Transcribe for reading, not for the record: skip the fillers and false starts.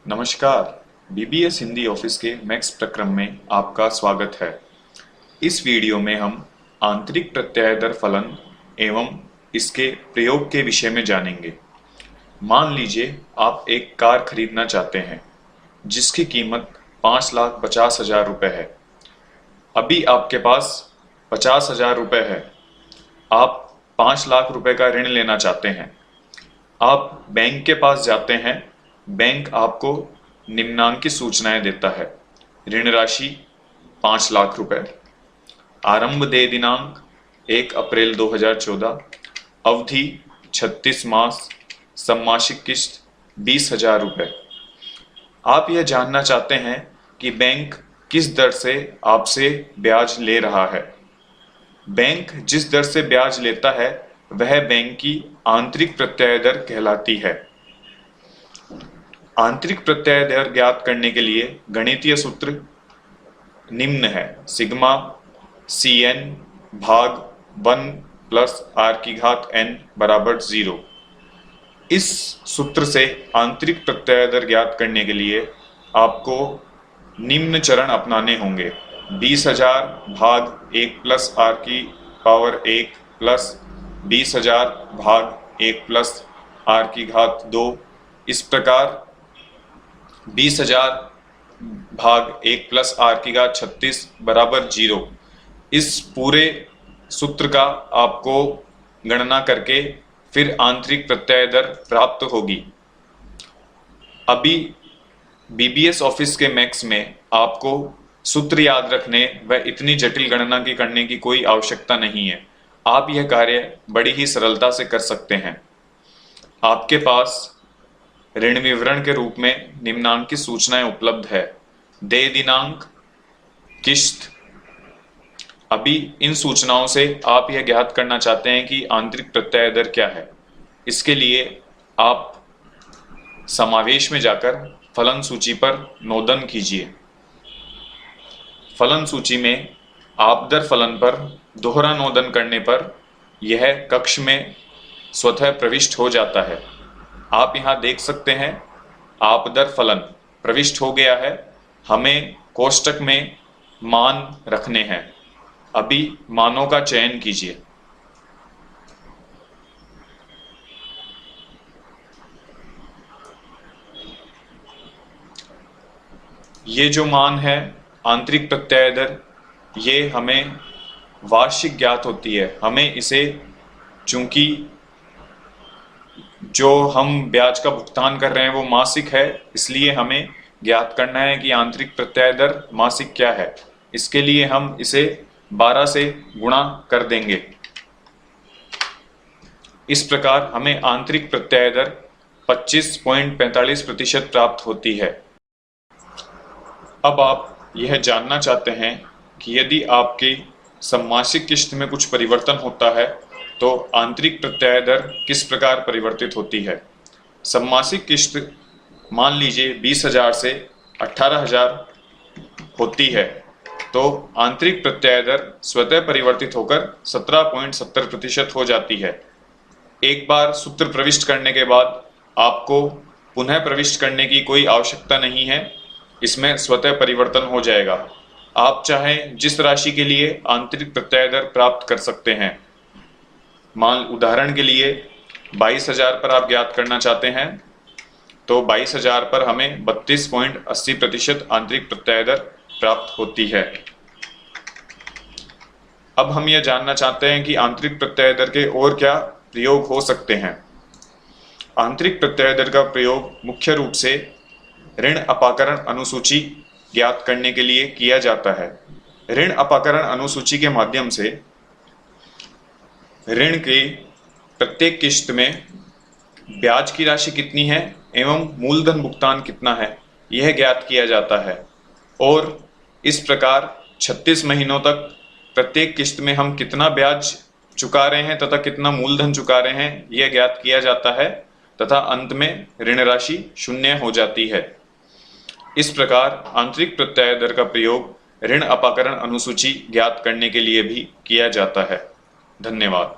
नमस्कार। BBS Hindi office के max प्रक्रम में आपका स्वागत है। इस वीडियो में हम आंतरिक प्रत्यय दर फलन एवं इसके प्रयोग के विषय में जानेंगे। मान लीजिए आप एक कार खरीदना चाहते हैं जिसकी कीमत 5,50,000 रुपये है। अभी आपके पास 50,000 रुपये है। आप 5 लाख रुपए का ऋण लेना चाहते हैं। आप बैंक के पास जाते हैं। बैंक आपको निम्नांकित सूचनाएं देता है। ऋण राशि 5 लाख रुपए, आरंभ देय दिनांक 1 अप्रैल 2014, अवधि 36 मास, सम्मासिक किस्त 20,000 रुपये। आप यह जानना चाहते हैं कि बैंक किस दर से आपसे ब्याज ले रहा है। बैंक जिस दर से ब्याज लेता है वह बैंक की आंतरिक प्रत्यय दर कहलाती है। आंतरिक प्रत्यय दर ज्ञात करने के लिए गणितीय सूत्र निम्न है। सिग्मा CN भाग 1 प्लस r⁴n बराबर 0। इस सूत्र से आंतरिक प्रत्यय दर ज्ञात करने के लिए आपको निम्न चरण अपनाने होंगे। 20,000 भाग 1 प्लस r⁴1 प्लस 20,000 भाग 1 प्लस r⁴2। इस प्रकार 20,000 भाग 1 प्लस r⁴36 बराबर 0। इस पूरे सूत्र का आपको गणना करके फिर आंतरिक प्रत्यय दर प्राप्त होगी। अभी बीबीएस ऑफिस के मैक्स में आपको सूत्र याद रखने व इतनी जटिल गणना की करने की कोई आवश्यकता नहीं है। आप यह कार्य बड़ी ही सरलता से कर सकते हैं। आपके पास ऋण विवरण के रूप में निम्नांकित सूचनाएं उपलब्ध है। देय दिनांक, किस्त। अभी इन सूचनाओं से आप यह ज्ञात करना चाहते हैं कि आंतरिक प्रत्यय दर क्या है। इसके लिए आप समावेश में जाकर फलन सूची पर नोदन कीजिए। फलन सूची में आप दर फलन पर दोहरा नोदन करने पर यह कक्ष में स्वतः प्रविष्ट हो जाता है। आप यहाँ देख सकते हैं आप दर फलन प्रविष्ट हो गया है। हमें कोष्टक में मान रखने हैं। अभी मानों का चयन कीजिए। ये जो मान है आंतरिक प्रत्यय दर, ये हमें वार्षिक ज्ञात होती है। हमें इसे, चूंकि जो हम ब्याज का भुगतान कर रहे हैं वो मासिक है, इसलिए हमें ज्ञात करना है कि आंतरिक प्रत्यय दर मासिक क्या है। इसके लिए हम इसे 12 से गुणा कर देंगे। इस प्रकार हमें आंतरिक प्रत्यय दर 25.45% प्राप्त होती है। अब आप यह जानना चाहते हैं कि यदि आपकी सम्मासिक किस्त में कुछ परिवर्तन होता है तो आंतरिक प्रत्यय दर किस प्रकार परिवर्तित होती है। सम्मासिक किस्त मान लीजिए 20,000 से 18,000 होती है तो आंतरिक प्रत्यय दर स्वतः परिवर्तित होकर 17.70% हो जाती है। एक बार सूत्र प्रविष्ट करने के बाद आपको पुनः प्रविष्ट करने की कोई आवश्यकता नहीं है। इसमें स्वतः परिवर्तन हो जाएगा। आप चाहें जिस राशि के लिए आंतरिक प्रत्यय दर प्राप्त कर सकते हैं। मान उदाहरण के लिए 22,000 पर आप ज्ञात करना चाहते हैं तो 22,000 पर हमें 32.80% आंतरिक प्रत्यय दर प्राप्त होती है। अब हम यह जानना चाहते हैं कि आंतरिक प्रत्यय दर के और क्या प्रयोग हो सकते हैं। आंतरिक प्रत्यय दर का प्रयोग मुख्य रूप से ऋण अपाकरण अनुसूची ज्ञात करने के लिए किया जाता है। ऋण अपाकरण अनुसूची के माध्यम से ऋण के प्रत्येक किस्त में ब्याज की राशि कितनी है एवं मूलधन भुगतान कितना है यह ज्ञात किया जाता है और इस प्रकार 36 महीनों तक प्रत्येक किस्त में हम कितना ब्याज चुका रहे हैं तथा कितना मूलधन चुका रहे हैं यह ज्ञात किया जाता है तथा अंत में ऋण राशि 0 हो जाती है। इस प्रकार आंतरिक प्रत्यय दर का प्रयोग ऋण अपाकरण अनुसूची ज्ञात करने के लिए भी किया जाता है। धन्यवाद।